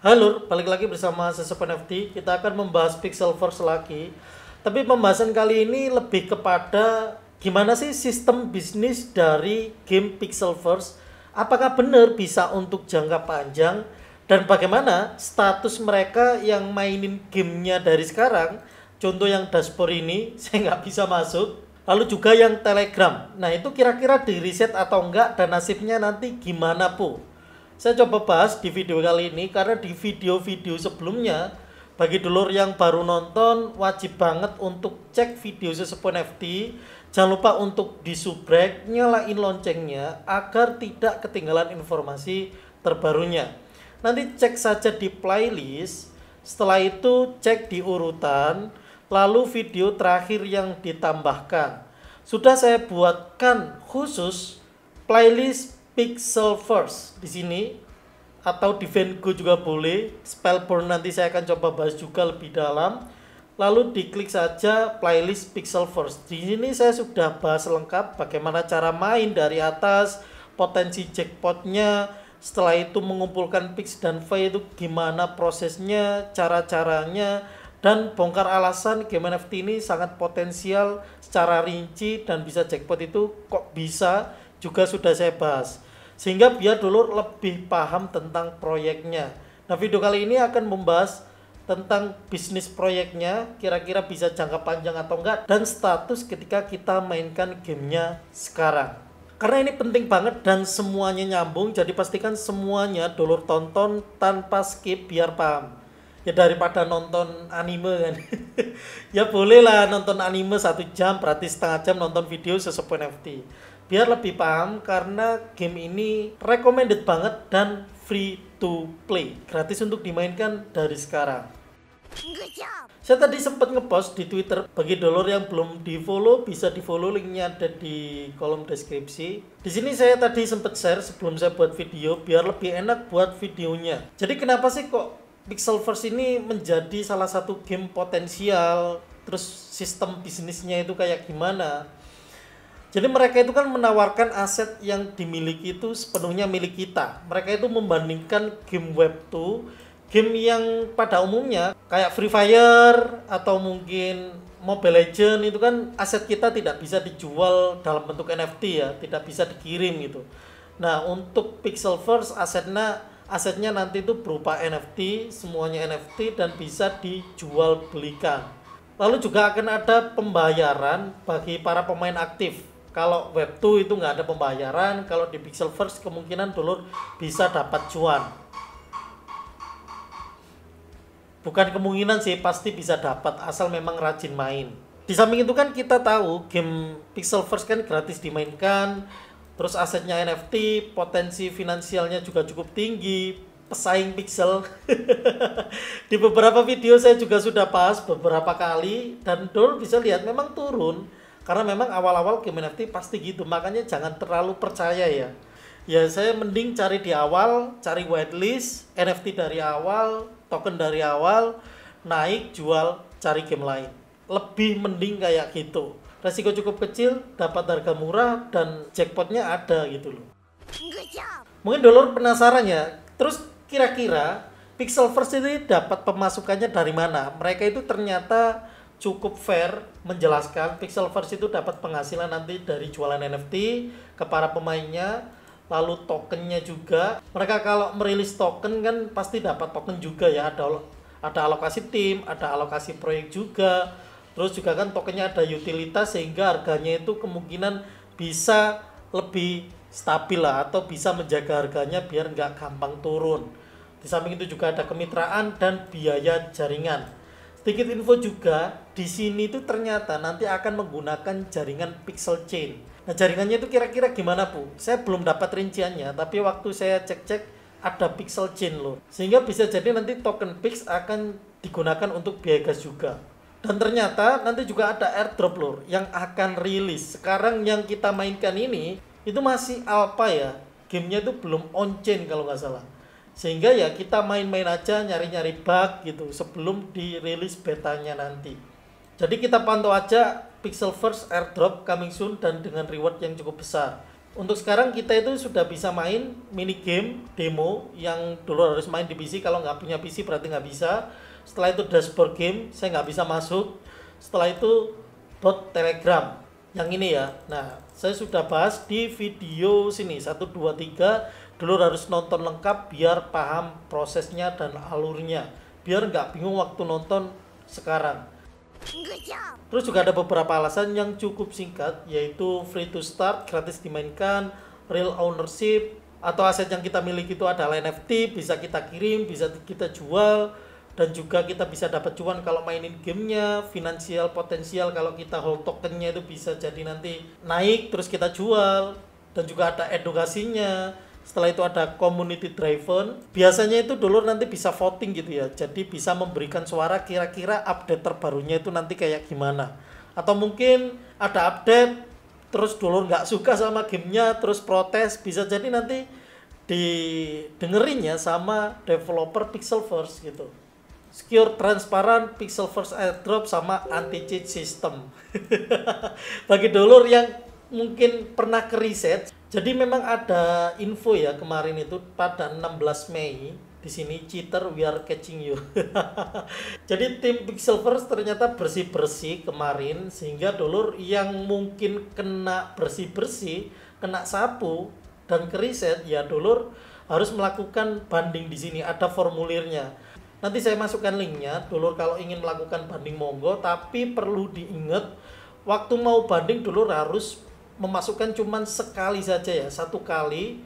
Halo, balik lagi bersama Sesep NFT. Kita akan membahas Pixelverse lagi. Tapi pembahasan kali ini lebih kepada gimana sih sistem bisnis dari game Pixelverse? Apakah benar bisa untuk jangka panjang? Dan bagaimana status mereka yang mainin gamenya dari sekarang? Contoh yang dashboard ini, saya nggak bisa masuk. Lalu juga yang Telegram. Nah itu kira-kira di reset atau enggak dan nasibnya nanti gimana Bu? Saya coba bahas di video kali ini karena di video-video sebelumnya bagi dulur yang baru nonton wajib banget untuk cek video Sesep NFT. Jangan lupa untuk disubrek, nyalain loncengnya agar tidak ketinggalan informasi terbarunya. Nanti cek saja di playlist, setelah itu cek di urutan, lalu video terakhir yang ditambahkan. Sudah saya buatkan khusus playlist Pixelverse di sini atau di Vengo juga boleh. Spellborn nanti saya akan coba bahas juga lebih dalam. Lalu diklik saja playlist Pixelverse. Di sini saya sudah bahas lengkap bagaimana cara main dari atas, potensi jackpotnya, setelah itu mengumpulkan Pix dan V itu gimana prosesnya, cara-caranya, dan bongkar alasan game NFT ini sangat potensial secara rinci dan bisa jackpot itu kok bisa juga sudah saya bahas. Sehingga biar dulu lebih paham tentang proyeknya. Nah video kali ini akan membahas tentang bisnis proyeknya, kira-kira bisa jangka panjang atau enggak, dan status ketika kita mainkan gamenya sekarang. Karena ini penting banget dan semuanya nyambung, jadi pastikan semuanya dulur tonton tanpa skip biar paham. Ya daripada nonton anime kan. Ya bolehlah nonton anime 1 jam, berarti setengah jam nonton video Sesep NFT. Biar lebih paham karena game ini recommended banget dan free to play, gratis untuk dimainkan dari sekarang. Saya tadi sempat ngepost di Twitter, bagi dulur yang belum di follow bisa di follow, linknya ada di kolom deskripsi. Di sini saya tadi sempat share sebelum saya buat video biar lebih enak buat videonya. Jadi kenapa sih kok Pixelverse ini menjadi salah satu game potensial, terus sistem bisnisnya itu kayak gimana? Jadi mereka itu kan menawarkan aset yang dimiliki itu sepenuhnya milik kita. Mereka itu membandingkan game Web2, game yang pada umumnya kayak Free Fire atau mungkin Mobile Legends itu kan aset kita tidak bisa dijual dalam bentuk NFT ya, tidak bisa dikirim gitu. Nah untuk Pixelverse asetnya nanti itu berupa NFT, semuanya NFT dan bisa dijual belikan. Lalu juga akan ada pembayaran bagi para pemain aktif. Kalau Web2 itu nggak ada pembayaran, kalau di Pixelverse kemungkinan dulur bisa dapat cuan. Bukan kemungkinan sih, pasti bisa dapat asal memang rajin main. Di samping itu kan kita tahu game Pixelverse kan gratis dimainkan, terus asetnya NFT, potensi finansialnya juga cukup tinggi, pesaing Pixel. Di beberapa video saya juga sudah bahas beberapa kali dan dulur bisa lihat memang turun. Karena memang awal-awal game NFT pasti gitu, makanya jangan terlalu percaya ya. Ya saya mending cari di awal, cari whitelist, NFT dari awal, token dari awal, naik, jual, cari game lain. Lebih mending kayak gitu. Resiko cukup kecil, dapat harga murah, dan jackpotnya ada gitu loh. Mungkin dulur penasaran ya, terus kira-kira Pixelverse ini dapat pemasukannya dari mana? Mereka itu ternyata cukup fair menjelaskan Pixelverse itu dapat penghasilan nanti dari jualan NFT ke para pemainnya, lalu tokennya juga. Mereka kalau merilis token kan pasti dapat token juga ya, ada alokasi tim, ada alokasi proyek juga. Terus juga kan tokennya ada utilitas sehingga harganya itu kemungkinan bisa lebih stabil lah atau bisa menjaga harganya biar nggak gampang turun. Di samping itu juga ada kemitraan dan biaya jaringan. Sedikit info juga, di sini tuh ternyata nanti akan menggunakan jaringan Pixel Chain. Nah jaringannya itu kira-kira gimana Bu? Saya belum dapat rinciannya, tapi waktu saya cek-cek ada Pixel Chain loh. Sehingga bisa jadi nanti token Pix akan digunakan untuk biaya gas juga. Dan ternyata nanti juga ada airdrop lor yang akan rilis. Sekarang yang kita mainkan ini itu masih alpha ya. Gamenya itu belum on chain kalau nggak salah. Sehingga ya kita main-main aja, nyari-nyari bug gitu sebelum dirilis betanya nanti. Jadi kita pantau aja Pixelverse airdrop coming soon dan dengan reward yang cukup besar. Untuk sekarang kita itu sudah bisa main mini game demo yang dulu harus main di PC, kalau nggak punya PC berarti nggak bisa. Setelah itu dashboard game, saya nggak bisa masuk. Setelah itu bot Telegram, yang ini ya. Nah, saya sudah bahas di video sini 1, 2, 3. Dulu harus nonton lengkap biar paham prosesnya dan alurnya, biar nggak bingung waktu nonton sekarang. Terus juga ada beberapa alasan yang cukup singkat, yaitu free to start, gratis dimainkan, real ownership, atau aset yang kita miliki itu adalah NFT, bisa kita kirim, bisa kita jual, dan juga kita bisa dapat cuan kalau mainin gamenya. Finansial potensial, kalau kita hold tokennya itu bisa jadi nanti naik terus kita jual. Dan juga ada edukasinya. Setelah itu ada community driven, biasanya itu dulur nanti bisa voting gitu ya, jadi bisa memberikan suara kira-kira update terbarunya itu nanti kayak gimana. Atau mungkin ada update terus dulur nggak suka sama gamenya terus protes, bisa jadi nanti didengerinnya sama developer Pixelverse gitu. Secure, transparan, Pixelverse airdrop, sama anti cheat system. Bagi dulur yang mungkin pernah ke riset, jadi memang ada info ya kemarin itu pada 16 Mei di sini, cheater we are catching you. Jadi tim Pixelverse ternyata bersih-bersih kemarin, sehingga dulur yang mungkin kena bersih-bersih, kena sapu dan ke riset ya dulur harus melakukan banding. Di sini ada formulirnya. Nanti saya masukkan linknya, dulur kalau ingin melakukan banding monggo, tapi perlu diingat waktu mau banding dulur harus memasukkan cuman sekali saja ya, 1 kali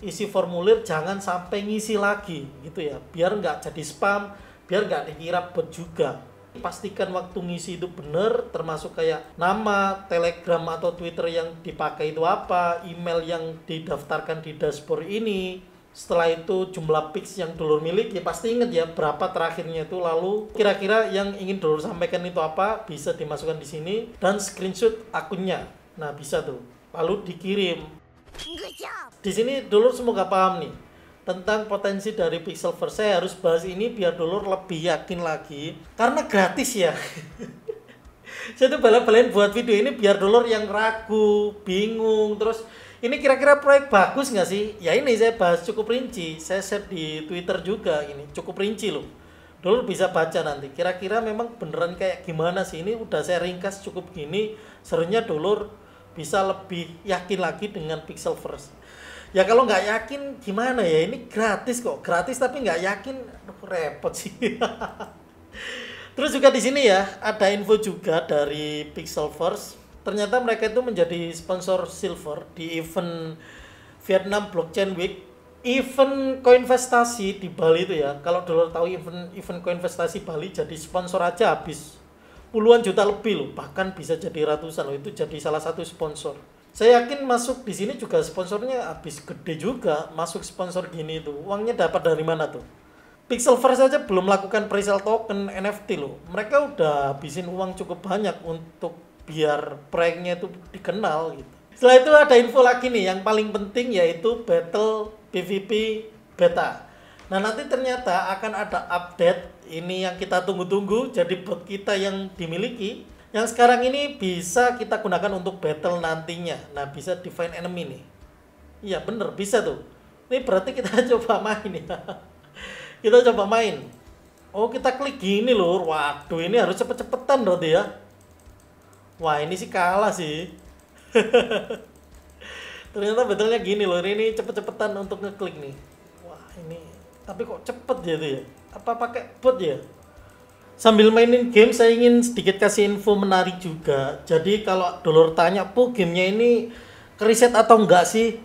isi formulir, jangan sampai ngisi lagi gitu ya, biar nggak jadi spam, biar nggak dikira bot juga. Pastikan waktu ngisi itu bener, termasuk kayak nama, Telegram atau Twitter yang dipakai itu apa, email yang didaftarkan di dashboard ini. Setelah itu jumlah pix yang dulur miliki, pasti inget ya berapa terakhirnya itu, lalu kira-kira yang ingin dulur sampaikan itu apa, bisa dimasukkan di sini, dan screenshot akunnya. Nah, bisa tuh. Lalu dikirim. Di sini dulur semoga paham nih tentang potensi dari Pixelverse. Saya harus bahas ini biar dulur lebih yakin lagi karena gratis ya. Saya tuh bala-balain buat video ini biar dulur yang ragu, bingung, terus ini kira-kira proyek bagus nggak sih? Ya ini saya bahas cukup rinci. Saya share di Twitter juga ini, cukup rinci loh. Dulur bisa baca nanti. Kira-kira memang beneran kayak gimana sih? Ini udah saya ringkas cukup gini. Serunya dulur bisa lebih yakin lagi dengan Pixelverse. Ya kalau nggak yakin gimana ya? Ini gratis kok, gratis tapi nggak yakin, aduh, repot sih. Terus juga di sini ya ada info juga dari Pixelverse. Ternyata mereka itu menjadi sponsor silver di event Vietnam Blockchain Week, event koinvestasi di Bali itu ya. Kalau dulu tahu event koinvestasi Bali, jadi sponsor aja habis puluhan juta lebih loh, bahkan bisa jadi ratusan loh. Itu jadi salah satu sponsor. Saya yakin masuk di sini juga sponsornya habis gede juga, masuk sponsor gini tuh. Uangnya dapat dari mana tuh? Pixelverse saja belum melakukan presale token NFT loh. Mereka udah habisin uang cukup banyak untuk biar proyeknya itu dikenal gitu. Setelah itu ada info lagi nih yang paling penting, yaitu Battle PvP Beta. Nah, nanti ternyata akan ada update ini yang kita tunggu-tunggu, jadi bot kita yang dimiliki yang sekarang ini bisa kita gunakan untuk battle nantinya. Nah, bisa define enemy nih. Iya bener, bisa tuh. Ini berarti kita coba main ya. Kita coba main. Oh, kita klik gini lur. Waduh, ini harus cepet-cepetan berarti ya. Wah, ini sih kalah sih. Ternyata betulnya gini loh, ini cepet-cepetan untuk ngeklik nih. Wah, ini tapi kok cepet ya itu ya? Apa pakai bot ya? Sambil mainin game, saya ingin sedikit kasih info menarik juga. Jadi kalau dulur tanya, "Po, gamenya ini keriset atau enggak sih?"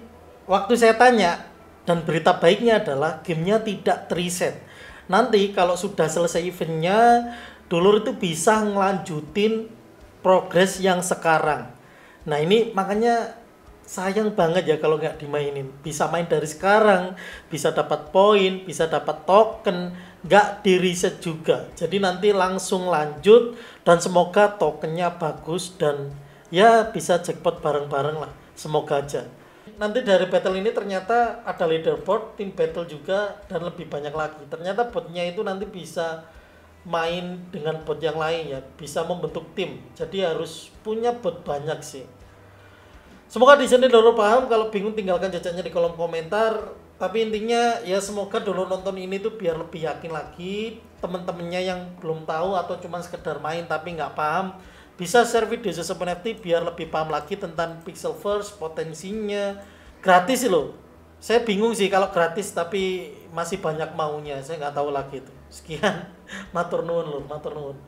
Waktu saya tanya, dan berita baiknya adalah gamenya tidak teriset. Nanti kalau sudah selesai eventnya, dulur itu bisa ngelanjutin progres yang sekarang. Nah, ini makanya sayang banget ya kalau nggak dimainin. Bisa main dari sekarang, bisa dapat poin, bisa dapat token, nggak di reset juga. Jadi nanti langsung lanjut dan semoga tokennya bagus dan ya bisa jackpot bareng-bareng lah. Semoga aja. Nanti dari battle ini ternyata ada leaderboard, tim battle juga, dan lebih banyak lagi. Ternyata botnya itu nanti bisa main dengan bot yang lain ya, bisa membentuk tim. Jadi harus punya bot banyak sih. Semoga di sini dulu paham, kalau bingung tinggalkan jejaknya di kolom komentar. Tapi intinya ya semoga dulu nonton ini tuh biar lebih yakin lagi. Temen-temennya yang belum tahu atau cuma sekedar main tapi nggak paham, bisa share video Joseph NFT biar lebih paham lagi tentang Pixelverse, potensinya. Gratis sih loh. Saya bingung sih kalau gratis tapi masih banyak maunya. Saya nggak tahu lagi itu. Sekian, matur nuwun loh, matur nuwun.